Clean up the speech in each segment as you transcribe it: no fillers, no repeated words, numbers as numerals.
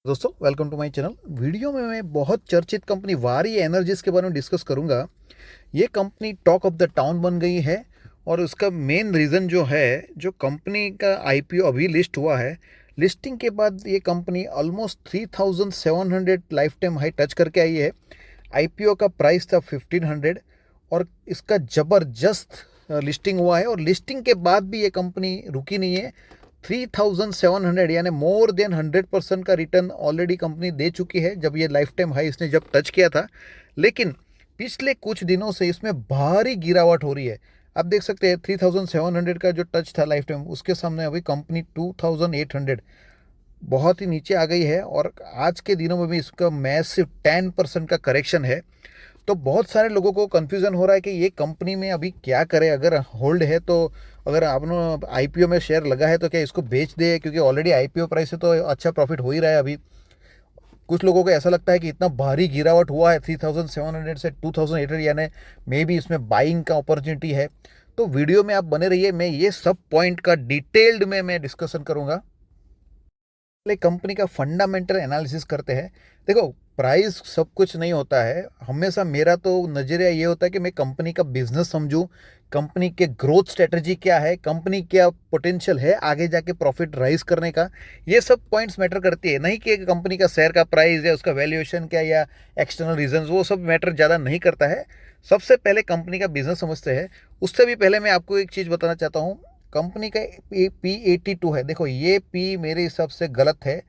दोस्तों welcome to my channel. Video में मैं बहुत चर्चित कंपनी वारी एनर्जीज के बारे में डिस्कस करूंगा। ये company talk of the town बन गई है और उसका मेन रीज़न जो है, जो कंपनी का आईपीओ अभी लिस्ट हुआ है, लिस्टिंग के बाद ये company almost 3700 life time high touch करके आई है। आईपीओ का प्राइस था 1500 और इसका ज़बरदस्त लिस्टिंग हुआ है और लिस्टिंग के बाद भी ये कंपनी रुकी नहीं है। 3700 यानी मोर देन 100% का रिटर्न ऑलरेडी कंपनी दे चुकी है जब ये लाइफ टाइम हाई इसने जब टच किया था। लेकिन पिछले कुछ दिनों से इसमें भारी गिरावट हो रही है। आप देख सकते हैं 3700 का जो टच था लाइफ टाइम, उसके सामने अभी कंपनी 2800 बहुत ही नीचे आ गई है और आज के दिनों में भी इसका मैसिव 10% का करेक्शन है। तो बहुत सारे लोगों को कन्फ्यूज़न हो रहा है कि ये कंपनी में अभी क्या करें। अगर होल्ड है तो, अगर आपने आईपीओ में शेयर लगा है तो क्या इसको बेच दे, क्योंकि ऑलरेडी आईपीओ प्राइस से तो अच्छा प्रॉफिट हो ही रहा है अभी। कुछ लोगों को ऐसा लगता है कि इतना भारी गिरावट हुआ है 3700 से 2800, यानी मे बी इसमें बाइंग का अपॉर्चुनिटी है। तो वीडियो में आप बने रहिए, मैं ये सब पॉइंट का डिटेल्ड में मैं डिस्कशन करूंगा। पहले कंपनी का फंडामेंटल एनालिसिस करते हैं। देखो, प्राइस सब कुछ नहीं होता है हमेशा। मेरा तो नज़रिया ये होता है कि मैं कंपनी का बिजनेस समझूं, कंपनी के ग्रोथ स्ट्रेटजी क्या है, कंपनी क्या पोटेंशियल है आगे जाके प्रॉफिट राइज करने का। ये सब पॉइंट्स मैटर करती है, नहीं कि कंपनी का शेयर का प्राइस या उसका वैल्यूएशन क्या या एक्सटर्नल रीजंस, वो सब मैटर ज़्यादा नहीं करता है। सबसे पहले कंपनी का बिजनेस समझते हैं। उससे भी पहले मैं आपको एक चीज़ बताना चाहता हूँ। कंपनी का P82 है। देखो, ये P मेरे हिसाब से गलत है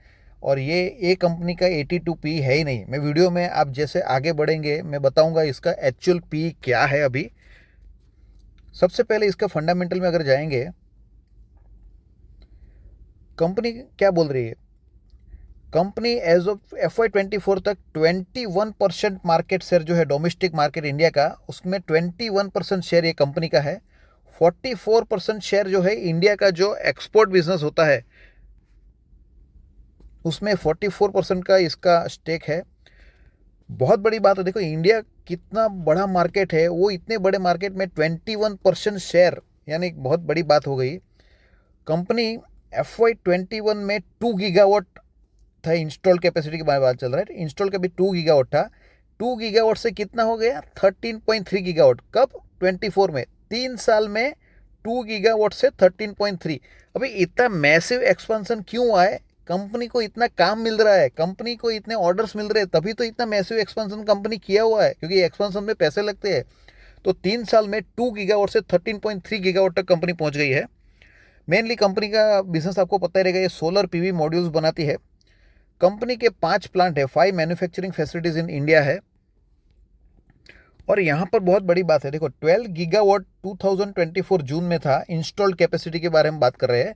और ये कंपनी का 82 P है ही नहीं। मैं वीडियो में आप जैसे आगे बढ़ेंगे मैं बताऊंगा इसका एक्चुअल P क्या है अभी। सबसे पहले इसका फंडामेंटल में अगर जाएंगे, कंपनी क्या बोल रही है। कंपनी एज ऑफ FY24 तक 21% मार्केट शेयर जो है डोमेस्टिक मार्केट इंडिया का, उसमें 21% शेयर ये कंपनी का है। 44% शेयर जो है इंडिया का जो एक्सपोर्ट बिजनेस होता है उसमें 44% का इसका स्टेक है। बहुत बड़ी बात है। देखो, इंडिया कितना बड़ा मार्केट है, वो इतने बड़े मार्केट में 21% शेयर, यानी एक बहुत बड़ी बात हो गई। कंपनी FY21 में 2 गीगावाट था इंस्टॉल कैपेसिटी के बारे में बात चल रहा है। इंस्टॉल का भी 2 गीगावाट था। 2 गीगावाट से कितना हो गया 13.3 गीगावाट। कब? 24 में। 3 साल में 2 गीगावाट से 13.3। अभी इतना मैसिव एक्सपेंशन क्यों हुआ है? कंपनी को इतना काम मिल रहा है, कंपनी को इतने ऑर्डर्स मिल रहे हैं, तभी तो इतना मैसिव एक्सपेंशन कंपनी किया हुआ है, क्योंकि एक्सपेंशन में पैसे लगते हैं। तो 3 साल में 2 गीगावाट से 13.3 गीगावाट तक कंपनी पहुंच गई है। मेनली कंपनी का बिजनेस आपको पता ही रहेगा, ये सोलर पीवी मॉड्यूल्स बनाती है। कंपनी के 5 प्लांट है, 5 मैन्युफैक्चरिंग फैसिलिटीज इन इंडिया है। और यहाँ पर बहुत बड़ी बात है। देखो, 12 गीगावाट 2024 जून में था इंस्टॉल्ड कैपेसिटी के बारे में बात कर रहे हैं।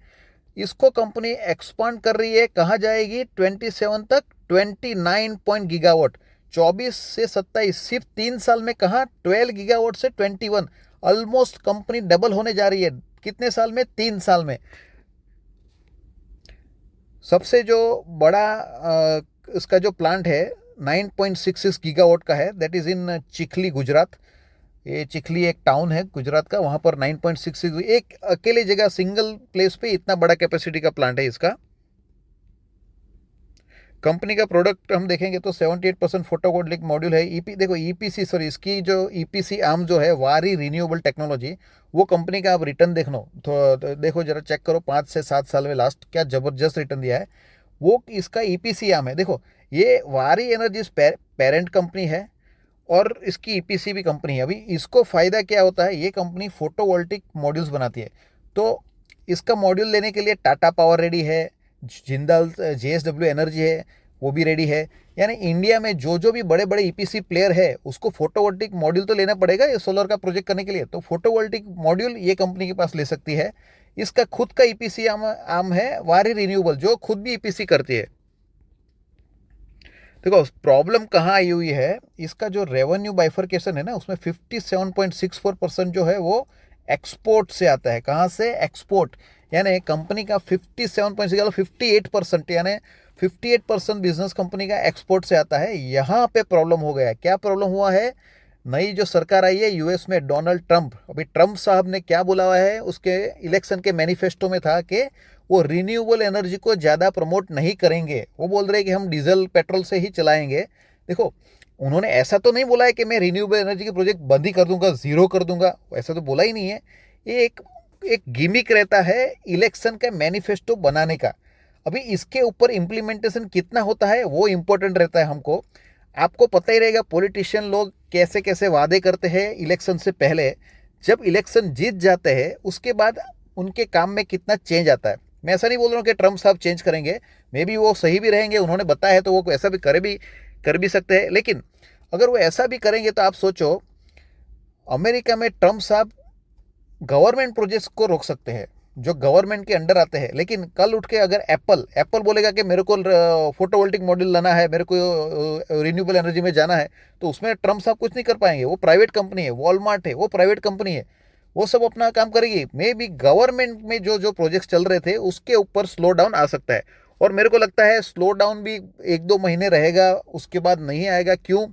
इसको कंपनी एक्सपांड कर रही है, कहाँ जाएगी 27 तक 29 गीगावाट। 24 से 27 सिर्फ 3 साल में, कहाँ 12 गीगावाट से 21। ऑलमोस्ट कंपनी डबल होने जा रही है। कितने साल में? 3 साल में। सबसे जो बड़ा इसका जो प्लांट है 9.66 गीगावाट का है, that is in Chikhli, Gujarat. ये चिखली एक टाउन है गुजरात का, वहाँ पर 9.66, एक अकेले जगह सिंगल प्लेस पे इतना बड़ा कैपेसिटी का प्लांट है इसका। कंपनी का प्रोडक्ट हम देखेंगे तो 78% फोटोवोल्टिक मॉड्यूल है। देखो ईपीसी, सॉरी, इसकी जो ईपीसी आर्म जो है वारी रिन्यूएबल टेक्नोलॉजी, वो कंपनी का आप रिटर्न तो देखो जरा, चेक करो 5 से 7 साल में लास्ट क्या ज़बरदस्त रिटर्न दिया है। वो इसका ईपीसी आर्म है। देखो, ये वारी एनर्जीज पेरेंट कंपनी है और इसकी ईपीसी भी कंपनी है। अभी इसको फ़ायदा क्या होता है, ये कंपनी फोटोवोल्टिक मॉड्यूल्स बनाती है। तो इसका मॉड्यूल लेने के लिए टाटा पावर रेडी है, जिंदाल JSW एनर्जी है, वो भी रेडी है। यानी इंडिया में जो जो भी बड़े बड़े ईपीसी प्लेयर है उसको फोटोवोल्टिक मॉड्यूल तो लेना पड़ेगा ये सोलर का प्रोजेक्ट करने के लिए। तो फोटोवोल्टिक मॉड्यूल ये कंपनी के पास ले सकती है। इसका खुद का ईपीसी आर्म है वारी रिन्यूएबल, जो खुद भी ईपीसी करती है। देखो, प्रॉब्लम कहाँ आई हुई है, इसका जो रेवेन्यू बाइफर्केशन है ना, उसमें 57.64% जो है वो एक्सपोर्ट से आता है। कहाँ से? एक्सपोर्ट। यानी कंपनी का 58%, यानी 58% बिजनेस कंपनी का एक्सपोर्ट से आता है। यहाँ पे प्रॉब्लम हो गया। क्या प्रॉब्लम हुआ है? नई जो सरकार आई है यूएस में, डोनाल्ड ट्रंप, अभी ट्रंप साहब ने क्या बोला हुआ है, उसके इलेक्शन के मैनिफेस्टो में था कि वो रिन्यूएबल एनर्जी को ज़्यादा प्रमोट नहीं करेंगे। वो बोल रहे हैं कि हम डीजल पेट्रोल से ही चलाएंगे। देखो, उन्होंने ऐसा तो नहीं बोला है कि मैं रिन्यूएबल एनर्जी के प्रोजेक्ट बंद ही कर दूंगा, ज़ीरो कर दूंगा, ऐसा तो बोला ही नहीं है। ये एक गिमिक रहता है इलेक्शन का मैनिफेस्टो बनाने का। अभी इसके ऊपर इम्प्लीमेंटेशन कितना होता है वो इम्पोर्टेंट रहता है हमको। आपको पता ही रहेगा पॉलिटिशियन लोग कैसे कैसे वादे करते हैं इलेक्शन से पहले, जब इलेक्शन जीत जाते हैं उसके बाद उनके काम में कितना चेंज आता है। मैं ऐसा नहीं बोल रहा हूँ कि ट्रंप साहब चेंज करेंगे, मे बी वो सही भी रहेंगे, उन्होंने बताया है तो वो ऐसा भी कर भी सकते हैं। लेकिन अगर वो ऐसा भी करेंगे तो आप सोचो, अमेरिका में ट्रंप साहब गवर्नमेंट प्रोजेक्ट्स को रोक सकते हैं जो गवर्नमेंट के अंडर आते हैं। लेकिन कल उठ के अगर एप्पल बोलेगा कि मेरे को फोटोवोल्टिक मॉड्यूल लाना है, मेरे को रिन्यूएबल एनर्जी में जाना है, तो उसमें ट्रंप साहब कुछ नहीं कर पाएंगे। वो प्राइवेट कंपनी है, वॉलमार्ट है, वो प्राइवेट कंपनी है, वो सब अपना काम करेगी। मे बी गवर्नमेंट में जो जो प्रोजेक्ट्स चल रहे थे उसके ऊपर स्लो डाउन आ सकता है। और मेरे को लगता है स्लो डाउन भी 1-2 महीने रहेगा, उसके बाद नहीं आएगा। क्यों?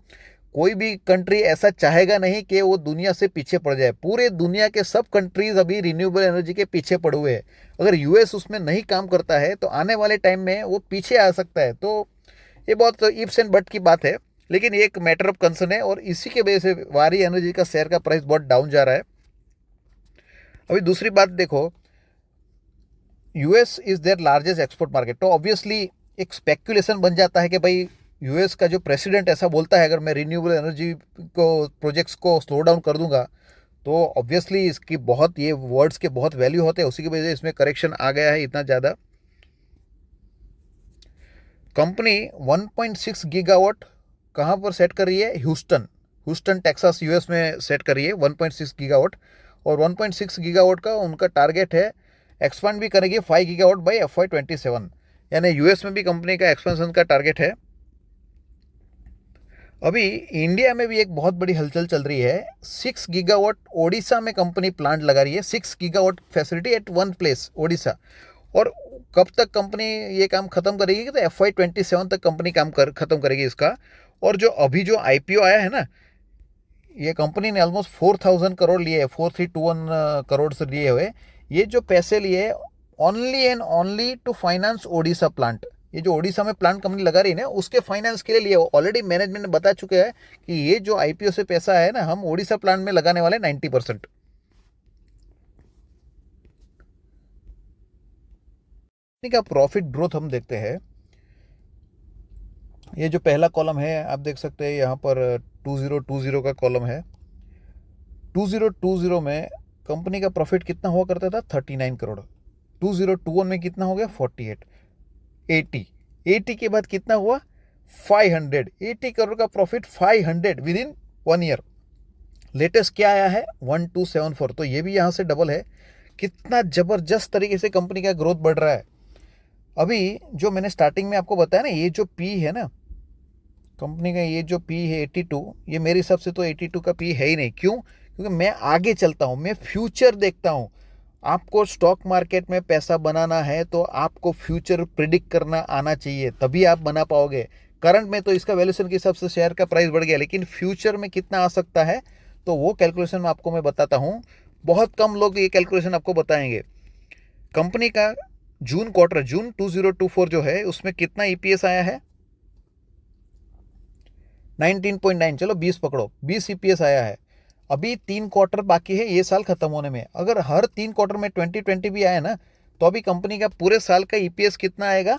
कोई भी कंट्री ऐसा चाहेगा नहीं कि वो दुनिया से पीछे पड़ जाए। पूरे दुनिया के सब कंट्रीज अभी रिन्यूएबल एनर्जी के पीछे पड़े हुए हैं। अगर यूएस उसमें नहीं काम करता है तो आने वाले टाइम में वो पीछे आ सकता है। तो ये बहुत इफ्स एंड बट की बात है, लेकिन ये एक मैटर ऑफ कंसर्न है और इसी के वजह से वारी एनर्जी का शेयर का प्राइस बहुत डाउन जा रहा है। अभी दूसरी बात देखो, US is there largest export market, तो ऑब्वियसली एक स्पेक्यूलेशन बन जाता है कि भाई यूएस का जो प्रेसिडेंट ऐसा बोलता है अगर मैं रिन्यूएबल एनर्जी को प्रोजेक्ट्स को स्लो डाउन कर दूंगा तो ऑब्वियसली इसकी बहुत, ये वर्ड्स के बहुत वैल्यू होते हैं, उसी की वजह से इसमें करेक्शन आ गया है इतना ज़्यादा। कंपनी 1.6 गीगावाट कहाँ पर सेट कर रही है? ह्यूस्टन टेक्सास यूएस में सेट कर रही है 1.6 गीगावाट। और 1.6 गीगावाट का उनका टारगेट है, एक्सपांड भी करेगी 5 गीगावाट बाई FY27, यानी यूएस में भी कंपनी का एक्सपेंशन का टारगेट है। अभी इंडिया में भी एक बहुत बड़ी हलचल चल रही है। 6 गीगावाट ओडिशा में कंपनी प्लांट लगा रही है, 6 gigawatt facility eight one place, Odisha. और कब तक कंपनी ये काम खत्म करेगी? तो FY27 तक कंपनी काम खत्म करेगी इसका। और जो अभी जो IPO आया है ना, ये कंपनी ने ऑलमोस्ट 4,000 करोड़ लिए है, 4,321 करोड़ से लिए हुए। ये जो पैसे लिए only and only to finance Odisha plant. ये जो ओडिशा में प्लांट कंपनी लगा रही है ना, उसके फाइनेंस के लिए ऑलरेडी मैनेजमेंट ने बता चुके हैं कि ये जो IPO से पैसा है ना, हम ओडिशा प्लांट में लगाने वाले 90%। का प्रॉफिट ग्रोथ हम देखते हैं। ये जो पहला कॉलम है आप देख सकते हैं, यहाँ पर 2020 का कॉलम है। 2020 में कंपनी का प्रॉफिट कितना हुआ करता था? 39 करोड़। 2021 में कितना हो गया? 48। 80 के बाद कितना हुआ? 500। 80 करोड़ का profit 500 with in 1 year. Latest क्या आया है? 1274, तो ये भी यहाँ से डबल है। कितना जबरदस्त तरीके से कंपनी का ग्रोथ बढ़ रहा है। अभी जो मैंने स्टार्टिंग में आपको बताया ना, ये जो पी है ना कंपनी का, ये जो पी है 82, ये मेरे हिसाब से तो 82 का पी है ही नहीं। क्यों? क्योंकि मैं आगे चलता हूँ, मैं फ्यूचर देखता हूँ। आपको स्टॉक मार्केट में पैसा बनाना है तो आपको फ्यूचर प्रिडिक्ट करना आना चाहिए, तभी आप बना पाओगे। करंट में तो इसका वैल्यूएशन के हिसाब से शेयर का प्राइस बढ़ गया, लेकिन फ्यूचर में कितना आ सकता है तो वो कैलकुलेशन में आपको मैं बताता हूँ। बहुत कम लोग ये कैलकुलेशन आपको बताएंगे। कंपनी का जून क्वार्टर, जून 2024 जो है, उसमें कितना EPS आया है? 19.9, चलो 20 पकड़ो, 20 EPS आया है। अभी 3 क्वार्टर बाकी है ये साल खत्म होने में। अगर हर 3 क्वार्टर में 20 भी आया ना, तो अभी कंपनी का पूरे साल का EPS कितना आएगा?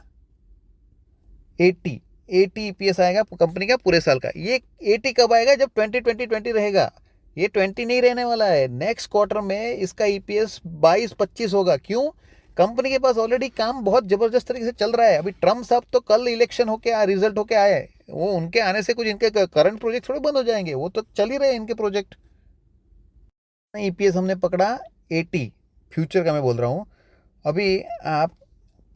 80 EPS आएगा कंपनी का पूरे साल का। ये 80 कब आएगा? जब 20 रहेगा। ये 20 नहीं रहने वाला है, नेक्स्ट क्वार्टर में इसका EPS 22-25 होगा। क्यों? कंपनी के पास ऑलरेडी काम बहुत जबरदस्त तरीके से चल रहा है। अभी ट्रम्प साहब तो कल इलेक्शन होके रिजल्ट होके आए, वो उनके आने से कुछ इनके करंट प्रोजेक्ट थोड़े बंद हो जाएंगे, वो तो चल ही रहे इनके प्रोजेक्ट। EPS हमने पकड़ा 80, फ्यूचर का मैं बोल रहा हूँ। अभी आप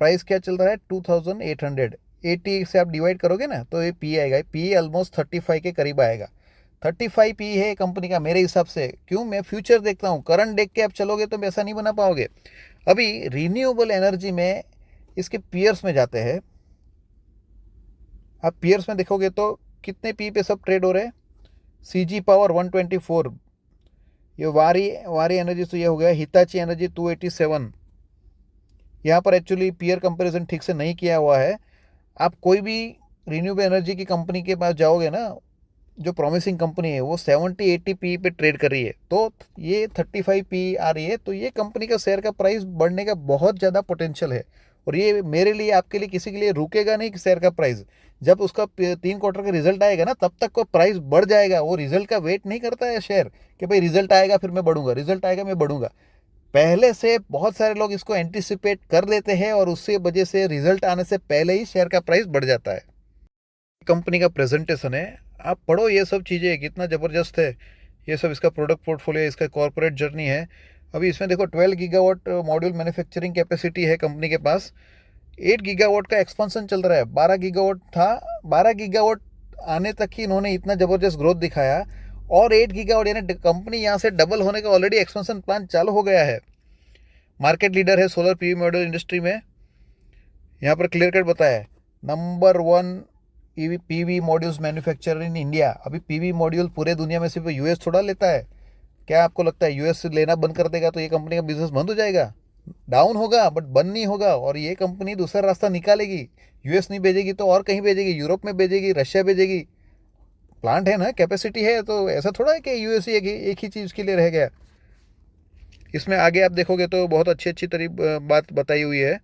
प्राइस क्या चल रहा है? 2800। 80 से आप डिवाइड करोगे ना तो ये पी आएगा, पी ऑलमोस्ट 35 के करीब आएगा। 35 पी है कंपनी का मेरे हिसाब से। क्यों? मैं फ्यूचर देखता हूँ, करंट देख के आप चलोगे तो ऐसा नहीं बना पाओगे। अभी रिन्यूएबल एनर्जी में इसके पीयर्स में जाते हैं। आप पीयर्स में देखोगे तो कितने पी पे सब ट्रेड हो रहे हैं? CG पावर 124, ये वारी एनर्जी, तो ये हो गया हिताची एनर्जी 287। यहाँ पर एक्चुअली पीयर कंपैरिजन ठीक से नहीं किया हुआ है। आप कोई भी रिन्यूएबल एनर्जी की कंपनी के पास जाओगे ना, जो प्रॉमिसिंग कंपनी है वो 70-80 पी पे ट्रेड कर रही है, तो ये 35 पी आ रही है, तो ये कंपनी का शेयर का प्राइस बढ़ने का बहुत ज़्यादा पोटेंशियल है। और ये मेरे लिए, आपके लिए, किसी के लिए रुकेगा नहीं कि शेयर का प्राइस, जब उसका 3 क्वार्टर का रिजल्ट आएगा ना तब तक को प्राइस बढ़ जाएगा। वो रिजल्ट का वेट नहीं करता है शेयर कि भाई रिजल्ट आएगा फिर मैं बढ़ूंगा, रिजल्ट आएगा मैं बढ़ूंगा। पहले से बहुत सारे लोग इसको एंटिसिपेट कर लेते हैं और उससे वजह से रिजल्ट आने से पहले ही शेयर का प्राइस बढ़ जाता है। कंपनी का प्रेजेंटेशन है, आप पढ़ो, ये सब चीज़ें कितना ज़बरदस्त है। ये सब इसका प्रोडक्ट पोर्टफोलियो, इसका कॉर्पोरेट जर्नी है। अभी इसमें देखो 12 गीगावाट मॉड्यूल मैन्युफैक्चरिंग कैपेसिटी है कंपनी के पास। 8 गीगावाट का एक्सपेंशन चल रहा है। 12 गीगावाट था, 12 गीगावाट आने तक ही इन्होंने इतना ज़बरदस्त ग्रोथ दिखाया, और 8 गीगावाट यानी कंपनी यहाँ से डबल होने का ऑलरेडी एक्सपेंशन प्लान चालू हो गया है। मार्केट लीडर है सोलर पीवी मॉड्यूल इंडस्ट्री में। यहाँ पर क्लियर कट बताया है, number 1 PV modules manufacturer in India. अभी पीवी मॉड्यूल पूरे दुनिया में सिर्फ यूएस थोड़ा लेता है। क्या आपको लगता है यूएस से लेना बंद कर देगा तो ये कंपनी का बिजनेस बंद हो जाएगा? डाउन होगा बट बंद नहीं होगा। और ये कंपनी दूसरा रास्ता निकालेगी। यूएस नहीं भेजेगी तो और कहीं भेजेगी, यूरोप में भेजेगी, रशिया भेजेगी। प्लांट है ना, कैपेसिटी है, तो ऐसा थोड़ा है कि यूएस ही एक ही चीज़ के लिए रह गया। इसमें आगे आप देखोगे तो बहुत अच्छी बात बताई हुई है।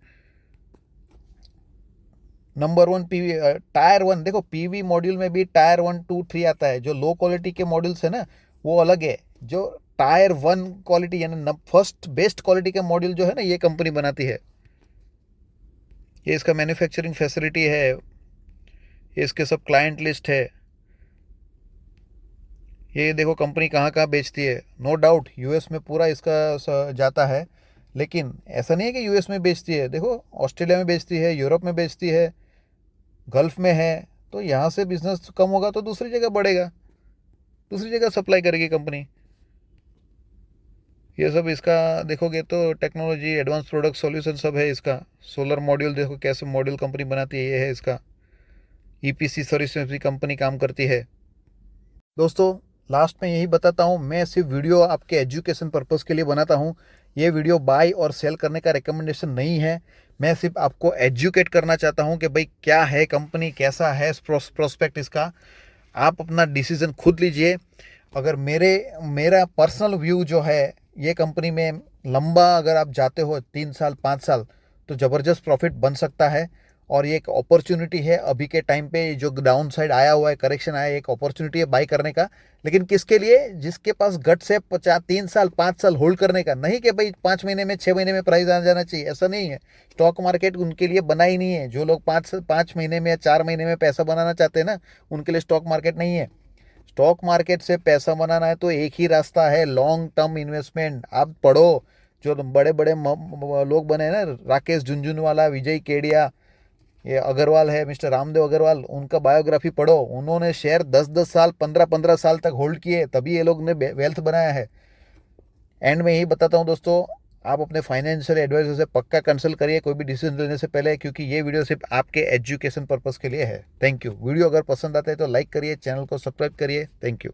नंबर 1 पीवी टायर 1, देखो पीवी मॉड्यूल में भी टायर 1, 2, 3 आता है। जो लो क्वालिटी के मॉड्यूल्स है ना वो अलग है। जो टायर 1 क्वालिटी यानी फर्स्ट बेस्ट क्वालिटी का मॉड्यूल जो है ना, ये कंपनी बनाती है। ये इसका मैन्युफैक्चरिंग फैसिलिटी है, ये इसके सब क्लाइंट लिस्ट है। ये देखो कंपनी कहाँ कहाँ बेचती है। नो डाउट यूएस में पूरा इसका जाता है, लेकिन ऐसा नहीं है कि यूएस में बेचती है। देखो ऑस्ट्रेलिया में बेचती है, यूरोप में बेचती है, गल्फ में है। तो यहाँ से बिजनेस कम होगा तो दूसरी जगह बढ़ेगा, दूसरी जगह सप्लाई करेगी कंपनी। ये सब इसका देखोगे तो टेक्नोलॉजी, एडवांस प्रोडक्ट सॉल्यूशन सब है इसका। सोलर मॉड्यूल देखो कैसे मॉड्यूल कंपनी बनाती है, ये है इसका। ईपीसी सर्विस में भी कंपनी काम करती है। दोस्तों लास्ट में यही बताता हूँ, मैं सिर्फ वीडियो आपके एजुकेशन पर्पज़ के लिए बनाता हूँ। ये वीडियो बाय और सेल करने का रिकमेंडेशन नहीं है। मैं सिर्फ आपको एजुकेट करना चाहता हूँ कि भाई क्या है कंपनी, कैसा है प्रोस्पेक्ट इसका। आप अपना डिसीजन खुद लीजिए। अगर मेरा पर्सनल व्यू जो है, ये कंपनी में लंबा अगर आप जाते हो 3 साल 5 साल तो ज़बरदस्त प्रॉफिट बन सकता है। और ये एक अपॉर्चुनिटी है अभी के टाइम पे, जो डाउन साइड आया हुआ है, करेक्शन आया है, एक अपॉर्चुनिटी है बाई करने का। लेकिन किसके लिए? जिसके पास गट्स है 3 साल 5 साल होल्ड करने का। नहीं कि भाई 5 महीने में 6 महीने में प्राइस आ जाना चाहिए, ऐसा नहीं है। स्टॉक मार्केट उनके लिए बना ही नहीं है। जो लोग 5 महीने में या 4 महीने में पैसा बनाना चाहते हैं ना, उनके लिए स्टॉक मार्केट नहीं है। स्टॉक मार्केट से पैसा बनाना है तो एक ही रास्ता है, लॉन्ग टर्म इन्वेस्टमेंट। आप पढ़ो, जो बड़े बड़े लोग बने ना, राकेश झुनझुनवाला, विजय केडिया, ये अग्रवाल है, मिस्टर रामदेव अग्रवाल, उनका बायोग्राफी पढ़ो। उन्होंने शेयर 10-10 साल 15-15 साल तक होल्ड किए, तभी ये लोग ने वेल्थ बनाया है। एंड में यही बताता हूँ दोस्तों, आप अपने फाइनेंशियल एडवाइजर से पक्का कंसल्ट करिए कोई भी डिसीजन लेने से पहले, क्योंकि ये वीडियो सिर्फ आपके एजुकेशन पर्पज़ के लिए है। Thank you. वीडियो अगर पसंद आता है तो लाइक करिए, चैनल को सब्सक्राइब करिए। Thank you.